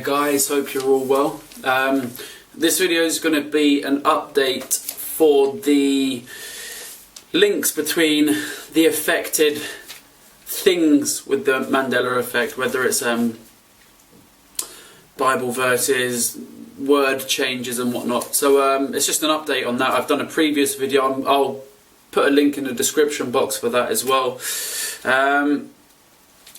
guys, hope you're all well. This video is going to be an update for the links between the affected things with the Mandela effect, whether it's Bible verses, word changes and whatnot. So it's just an update on that. I've done a previous video. I'll put a link in the description box for that as well.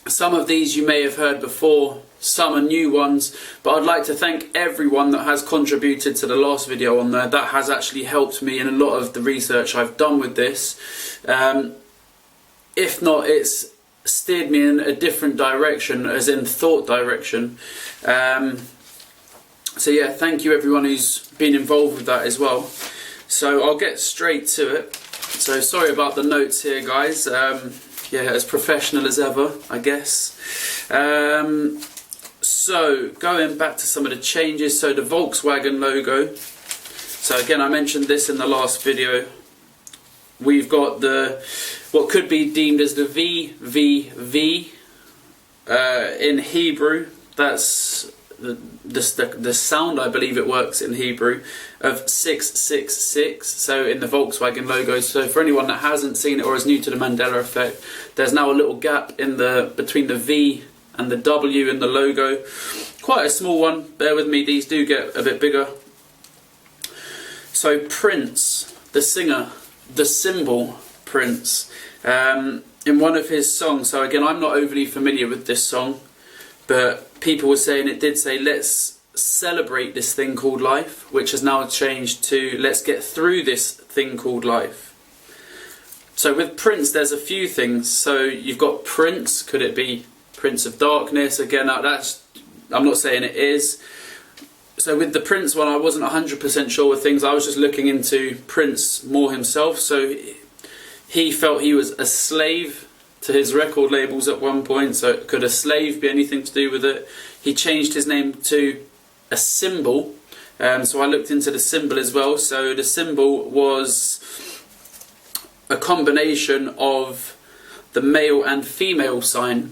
Some of these you may have heard before, some are new ones, but I'd like to thank everyone that has contributed to the last video on there. That has actually helped me in a lot of the research I've done with this. If not, it's steered me in a different direction, as in thought direction. So yeah, thank you everyone who's been involved with that as well. So I'll get straight to it. So sorry about the notes here, guys. Yeah, as professional as ever, I guess. So going back to some of the changes, so the Volkswagen logo. So again, I mentioned this in the last video. We've got the what could be deemed as the VVV in Hebrew. That's the sound, I believe it works in Hebrew, of 666. So in the Volkswagen logo. So for anyone that hasn't seen it or is new to the Mandela effect, there's now a little gap in between the V and the W in the logo. Quite a small one. Bear with me. These do get a bit bigger. So Prince, the singer, the symbol Prince, in one of his songs. So again, I'm not overly familiar with this song, but people were saying it did say, let's celebrate this thing called life, which has now changed to let's get through this thing called life. So with Prince, there's a few things. So you've got Prince, could it be Prince of Darkness? Again, I'm not saying it is. So with the Prince one, I wasn't 100% sure with things. I was just looking into Prince more himself. So he felt he was a slave to his record labels at one point. So could a slave be anything to do with it? He changed his name to a symbol. So I looked into the symbol as well. So the symbol was a combination of the male and female sign,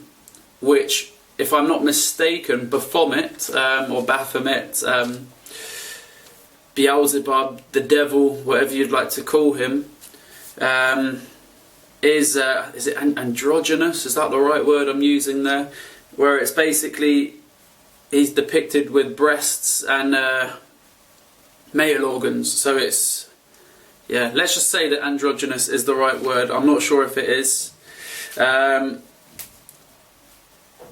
which, if I'm not mistaken, Baphomet or Baphomet, Beelzebub, the devil, whatever you'd like to call him, is it androgynous? Is that the right word I'm using there? Where it's basically he's depicted with breasts and male organs. So it's, yeah, let's just say that androgynous is the right word. I'm not sure if it is.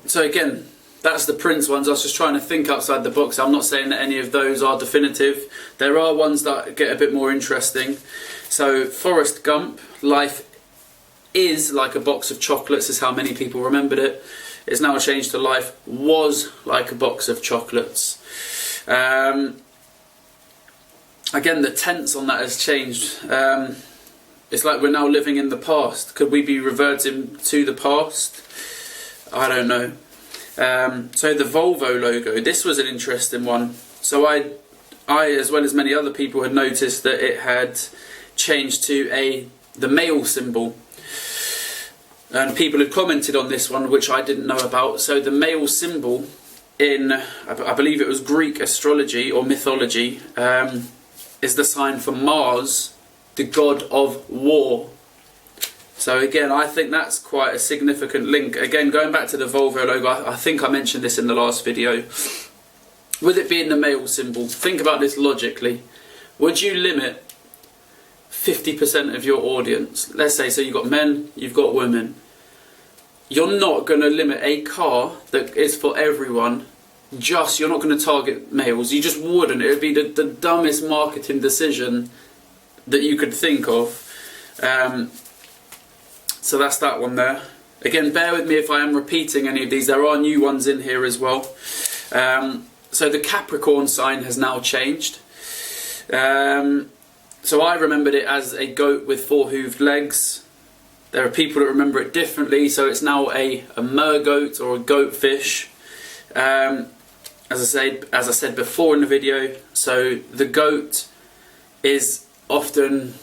So again, that's the Prince ones. I was just trying to think outside the box. I'm not saying that any of those are definitive. There are ones that get a bit more interesting. So Forrest Gump, life is like a box of chocolates, is how many people remembered it. It's now changed to life was like a box of chocolates. Again, the tense on that has changed. It's like we're now living in the past. Could we be reverting to the past? I don't know. So the Volvo logo, this was an interesting one. So I as well as many other people, had noticed that it had changed to the male symbol. And people had commented on this one, which I didn't know about. So the male symbol in, I believe it was Greek astrology or mythology, is the sign for Mars, the god of war. So again, I think that's quite a significant link. Again, going back to the Volvo logo, I think I mentioned this in the last video. With it being the male symbol, think about this logically. Would you limit 50% of your audience? Let's say, so you've got men, you've got women. You're not going to limit a car that is for everyone. You're not going to target males. You just wouldn't. It would be the dumbest marketing decision that you could think of. So that's that one there. Again, bear with me if I am repeating any of these. There are new ones in here as well. So the Capricorn sign has now changed. So I remembered it as a goat with four-hooved legs. There are people that remember it differently, so it's now a mergoat or a goatfish. As I said before in the video, so the goat is often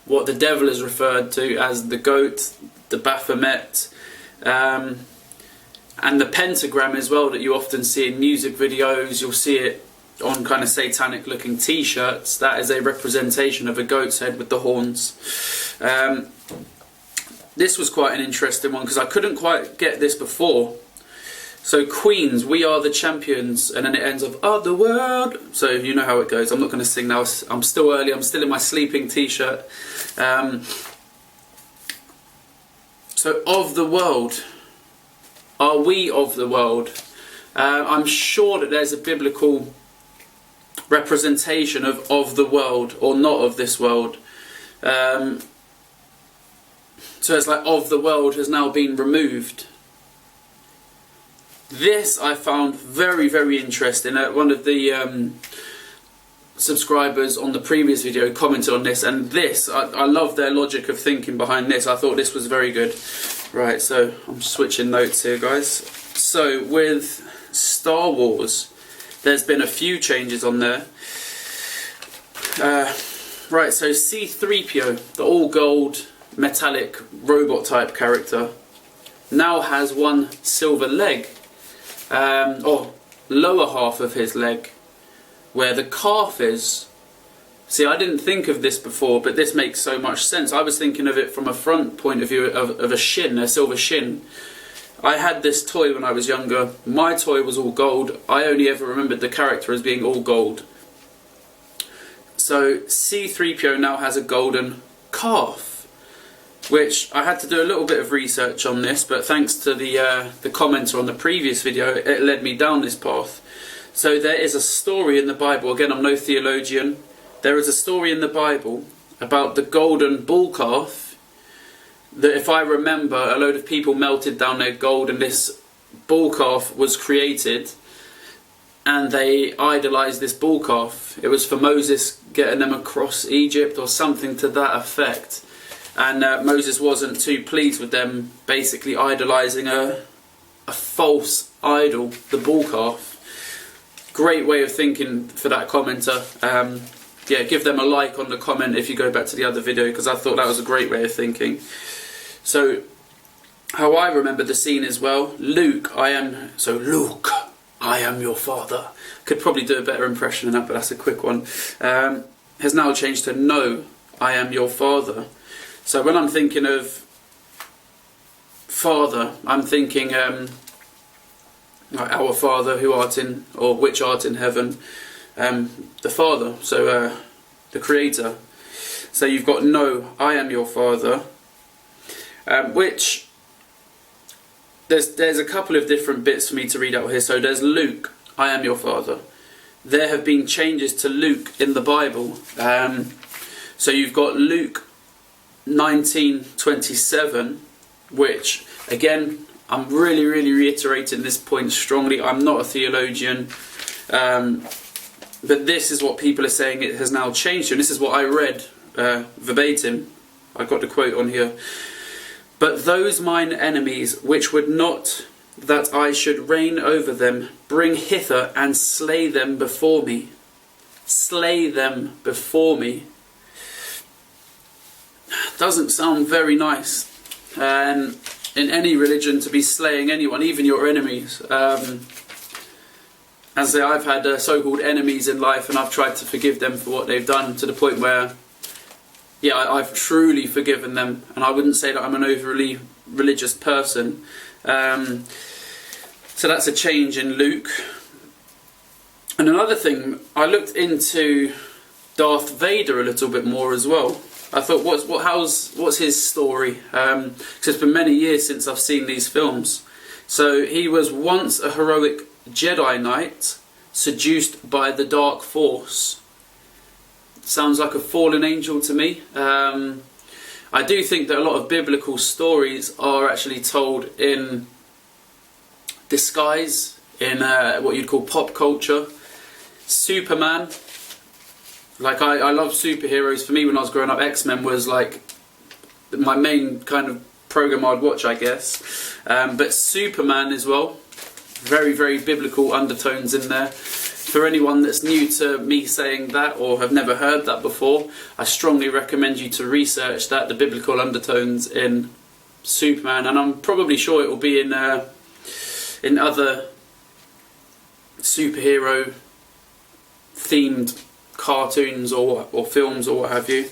what the devil is referred to as the goat, the Baphomet. And the pentagram as well that you often see in music videos, you'll see it on kind of satanic looking t-shirts. That is a representation of a goat's head with the horns. This was quite an interesting one because I couldn't quite get this before. So Queens, we are the champions, and then it ends of the world. So you know how it goes. I'm not going to sing now. I'm still early. I'm still in my sleeping t-shirt. So of the world, are we of the world? I'm sure that there's a biblical representation of the world or not of this world. So it's like of the world has now been removed. This I found very, very interesting. One of the subscribers on the previous video commented on this, and this, I love their logic of thinking behind this. I thought this was very good. Right, so I'm switching notes here, guys. So with Star Wars, there's been a few changes on there. Right, so C-3PO, the all gold metallic robot type character, now has one silver leg, or lower half of his leg, where the calf is. See, I didn't think of this before, but this makes so much sense. I was thinking of it from a front point of view of a shin, a silver shin. I had this toy when I was younger. My toy was all gold. I only ever remembered the character as being all gold. So C-3PO now has a golden calf, which I had to do a little bit of research on this, but thanks to the commenter on the previous video, it led me down this path. So there is a story in the Bible, again I'm no theologian, there is a story in the Bible about the golden bull calf, that if I remember, a load of people melted down their gold and this bull calf was created, and they idolised this bull calf. It was for Moses getting them across Egypt or something to that effect. And Moses wasn't too pleased with them basically idolising a false idol, the bull calf. Great way of thinking for that commenter. Yeah, give them a like on the comment if you go back to the other video, because I thought that was a great way of thinking. So, how I remember the scene as well, Luke, I am your father. Could probably do a better impression than that, but that's a quick one. Has now changed to no, I am your father. So when I'm thinking of Father, I'm thinking like our Father who art in, or which art in heaven, the Father, so the Creator. So you've got no, I am your Father, which there's a couple of different bits for me to read out here. So there's Luke, I am your Father. There have been changes to Luke in the Bible. So you've got Luke 19:27, which again I'm really reiterating this point strongly. I'm not a theologian, but this is what people are saying it has now changed to, and this is what I read verbatim. I got the quote on here. But those mine enemies which would not that I should reign over them, bring hither and slay them before me. Slay them before me. Doesn't sound very nice. In any religion, to be slaying anyone, even your enemies. As I say, I've had so-called enemies in life, and I've tried to forgive them for what they've done, to the point where, yeah, I've truly forgiven them, and I wouldn't say that I'm an overly religious person. So that's a change in Luke. And another thing, I looked into Darth Vader a little bit more as well. I thought, what's his story? Because it's been many years since I've seen these films. So he was once a heroic Jedi Knight, seduced by the Dark Force. Sounds like a fallen angel to me. I do think that a lot of biblical stories are actually told in disguise, in what you'd call pop culture. Superman. Like, I love superheroes. For me, when I was growing up, X-Men was like my main kind of program I'd watch, I guess. But Superman as well. Very biblical undertones in there. For anyone that's new to me saying that or have never heard that before, I strongly recommend you to research that, the biblical undertones in Superman. And I'm probably sure it will be in in other superhero themed cartoons or films or what have you.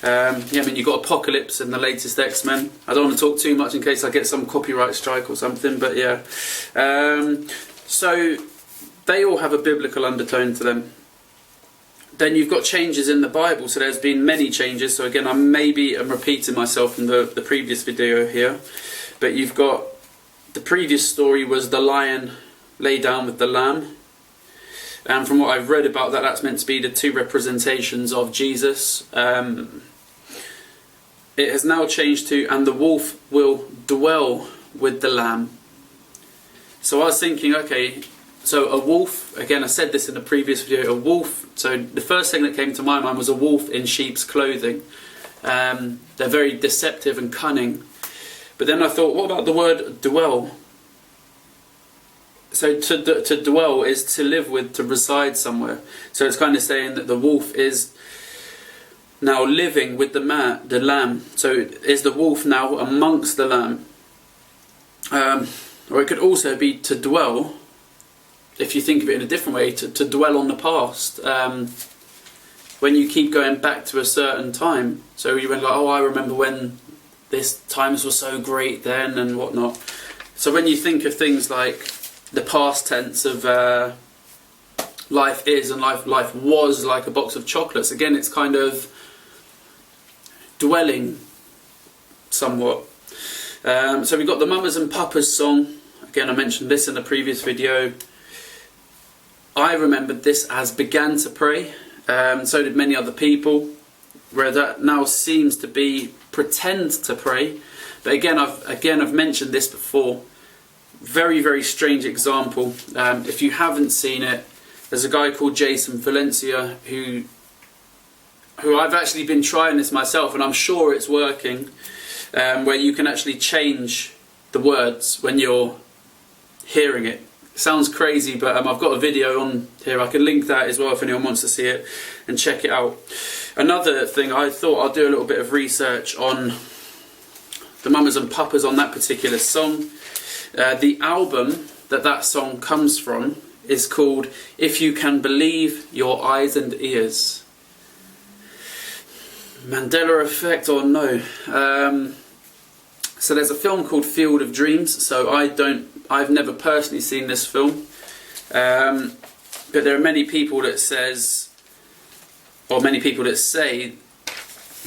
Yeah, I mean, you've got Apocalypse in the latest X-Men. I don't want to talk too much in case I get some copyright strike or something, but yeah. So they all have a biblical undertone to them. Then you've got changes in the Bible, so there's been many changes. So again, I'm repeating myself from the previous video here, but you've got the previous story was the lion lay down with the lamb, and from what I've read about that, that's meant to be the two representations of Jesus. It has now changed to, and the wolf will dwell with the lamb. So I was thinking, okay, so a wolf, again I said this in the previous video, a wolf, so the first thing that came to my mind was a wolf in sheep's clothing. They're very deceptive and cunning. But then I thought, what about the word dwell? So to dwell is to live with, to reside somewhere. So it's kind of saying that the wolf is now living with the lamb. So is the wolf now amongst the lamb? Or it could also be to dwell, if you think of it in a different way, to dwell on the past. When you keep going back to a certain time. So you went like, oh, I remember when this times were so great then and whatnot. So when you think of things like the past tense of life is and life was like a box of chocolates, again it's kind of dwelling somewhat. So we've got the Mamas and Papas song. Again, I mentioned this in the previous video. I remembered this as began to pray. So did many other people, where that now seems to be pretend to pray. But again I've mentioned this before. Very, very strange example. If you haven't seen it, there's a guy called Jason Valencia who I've actually been trying this myself, and I'm sure it's working, where you can actually change the words when you're hearing it. Sounds crazy, but I've got a video on here. I can link that as well if anyone wants to see it and check it out. Another thing, I thought I'll do a little bit of research on the Mamas and Papas on that particular song. The album that song comes from is called If You Can Believe Your Eyes and Ears. Mandela effect or no? So there's a film called Field of Dreams. So I've never personally seen this film, but there are many people that say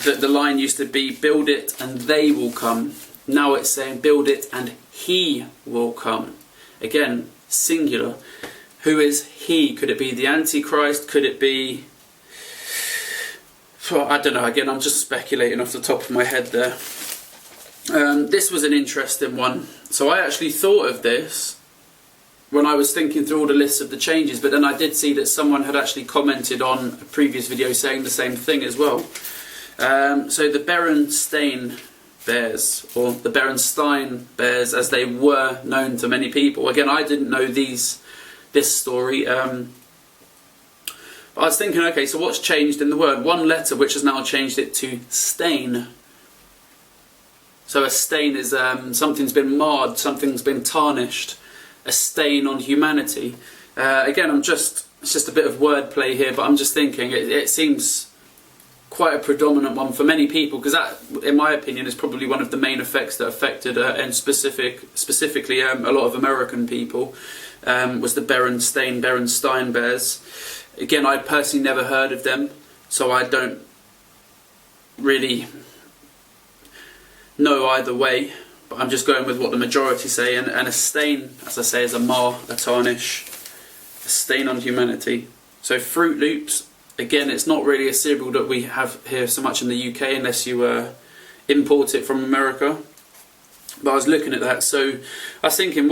that the line used to be build it and they will come. Now it's saying build it and he will come. Again, singular. Who is he? Could it be the Antichrist? Could it be... Well, I don't know. Again, I'm just speculating off the top of my head there. This was an interesting one. So I actually thought of this when I was thinking through all the lists of the changes, but then I did see that someone had actually commented on a previous video saying the same thing as well. So the Berenstain Bears, or the Berenstain Bears as they were known to many people. Again, I didn't know this story. But I was thinking, okay, so what's changed in the word? One letter which has now changed it to stain. So a stain is something's been marred, something's been tarnished. A stain on humanity. Again, it's just a bit of wordplay here, but I'm just thinking it seems quite a predominant one for many people, because that, in my opinion, is probably one of the main effects that affected, and specifically a lot of American people, was the Berenstain Bears. Again, I'd personally never heard of them, so I don't really know either way, but I'm just going with what the majority say, and a stain, as I say, is a mar, a tarnish, a stain on humanity. So Fruit Loops, again, it's not really a cereal that we have here so much in the UK unless you import it from America. But I was looking at that, so I was thinking,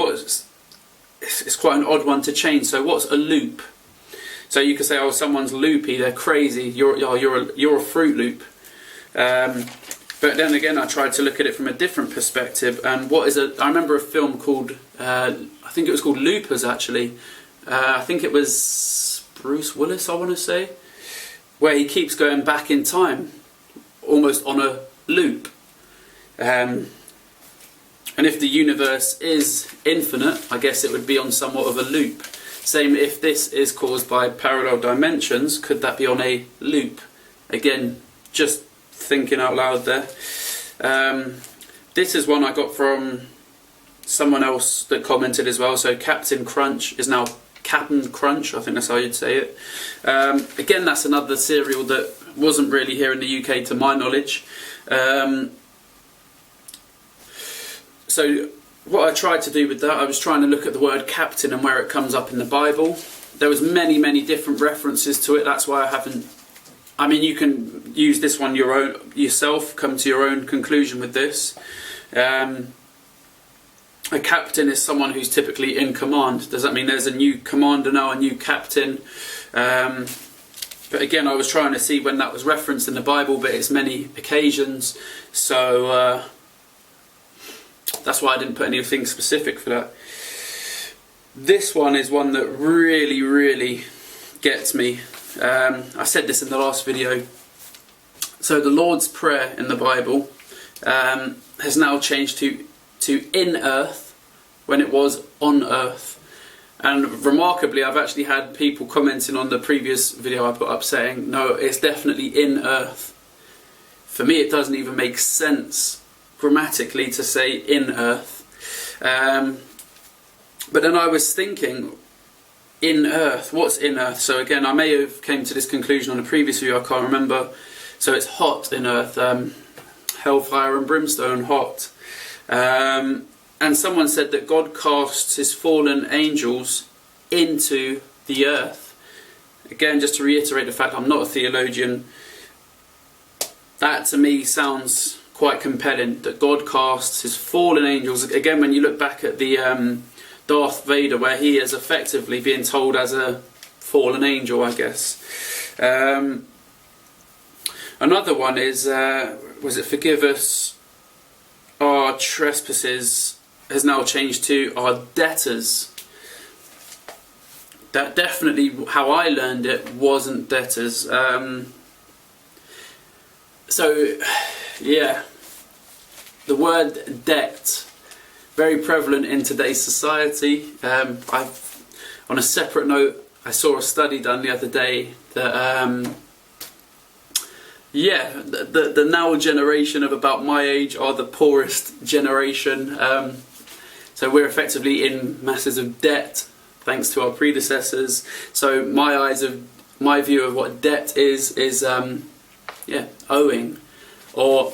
it's quite an odd one to change. So what's a loop? So you could say, oh, someone's loopy, they're crazy, you're a Fruit Loop. But then again, I tried to look at it from a different perspective. And I remember a film called, I think it was called Loopers actually. I think it was Bruce Willis, I want to say, where he keeps going back in time, almost on a loop. And if the universe is infinite, I guess it would be on somewhat of a loop. Same if this is caused by parallel dimensions, could that be on a loop? Again, just thinking out loud there. This is one I got from someone else that commented as well. So Captain Crunch is now Captain Crunch, I think that's how you'd say it. Again, that's another cereal that wasn't really here in the UK to my knowledge. So what I tried to do with that, I was trying to look at the word captain and where it comes up in the Bible. There was many different references to it. That's why I haven't... I mean, you can use this one yourself, come to your own conclusion with this. A captain is someone who's typically in command. Does that mean there's a new commander now, a new captain? But again, I was trying to see when that was referenced in the Bible, but it's many occasions. So that's why I didn't put anything specific for that. This one is one that really gets me. I said this in the last video. So the Lord's Prayer in the Bible has now changed to in earth when it was on earth. And remarkably, I've actually had people commenting on the previous video I put up saying, no, it's definitely in earth. For me, it doesn't even make sense grammatically to say in earth. But then I was thinking, in earth, what's in earth? So again, I may have came to this conclusion on a previous video, I can't remember. So it's hot in earth, hellfire and brimstone, hot. And someone said that God casts his fallen angels into the earth. Again, just to reiterate the fact I'm not a theologian, that to me sounds quite compelling, that God casts his fallen angels. Again, when you look back at the Darth Vader, where he is effectively being told as a fallen angel, I guess. Another one is, was it forgive us our trespasses, has now changed to our debtors. That definitely, how I learned it, wasn't debtors. So, yeah, the word debt, very prevalent in today's society. On a separate note, I saw a study done the other day that, the now generation of about my age are the poorest generation. So we're effectively in masses of debt, thanks to our predecessors. So my view of what debt is owing. Or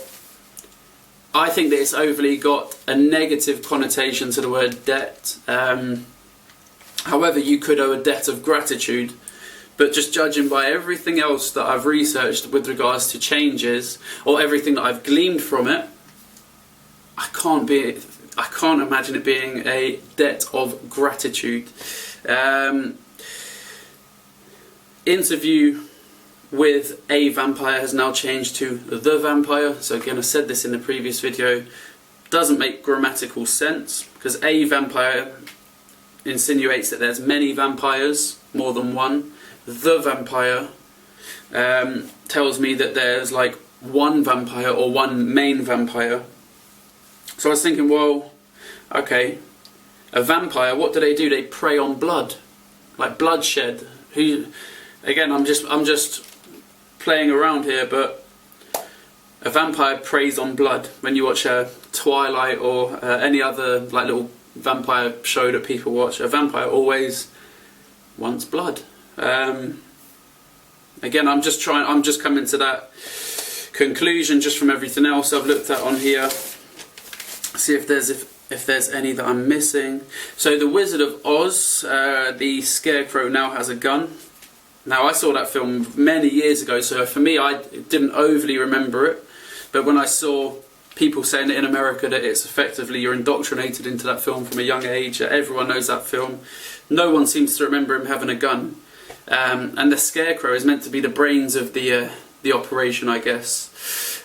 I think that it's overly got a negative connotation to the word debt. However, you could owe a debt of gratitude. But just judging by everything else that I've researched with regards to changes, or everything that I've gleaned from it, I can't imagine it being a debt of gratitude. Interview with a vampire has now changed to the vampire. So again, I said this in the previous video, doesn't make grammatical sense, because a vampire insinuates that there's many vampires, more than one. The vampire tells me that there's like one vampire or one main vampire. So I was thinking, well, okay, a vampire, what do? They prey on blood, like bloodshed. Again, I'm just playing around here, but a vampire preys on blood. When you watch Twilight or any other like little vampire show that people watch, a vampire always wants blood. Again, I'm just coming to that conclusion just from everything else I've looked at on here. See if there's any that I'm missing. So the Wizard of Oz, the Scarecrow now has a gun. Now I saw that film many years ago, so for me I didn't overly remember it. But when I saw people saying in America that it's effectively you're indoctrinated into that film from a young age, everyone knows that film. No one seems to remember him having a gun. And the Scarecrow is meant to be the brains of the operation, I guess.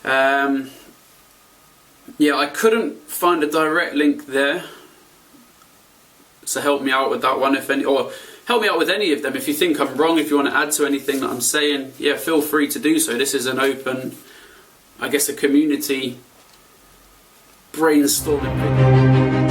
Yeah, I couldn't find a direct link there. So help me out with that one, if any, or help me out with any of them. If you think I'm wrong, if you want to add to anything that I'm saying, yeah, feel free to do so. This is an open, I guess, a community brainstorming.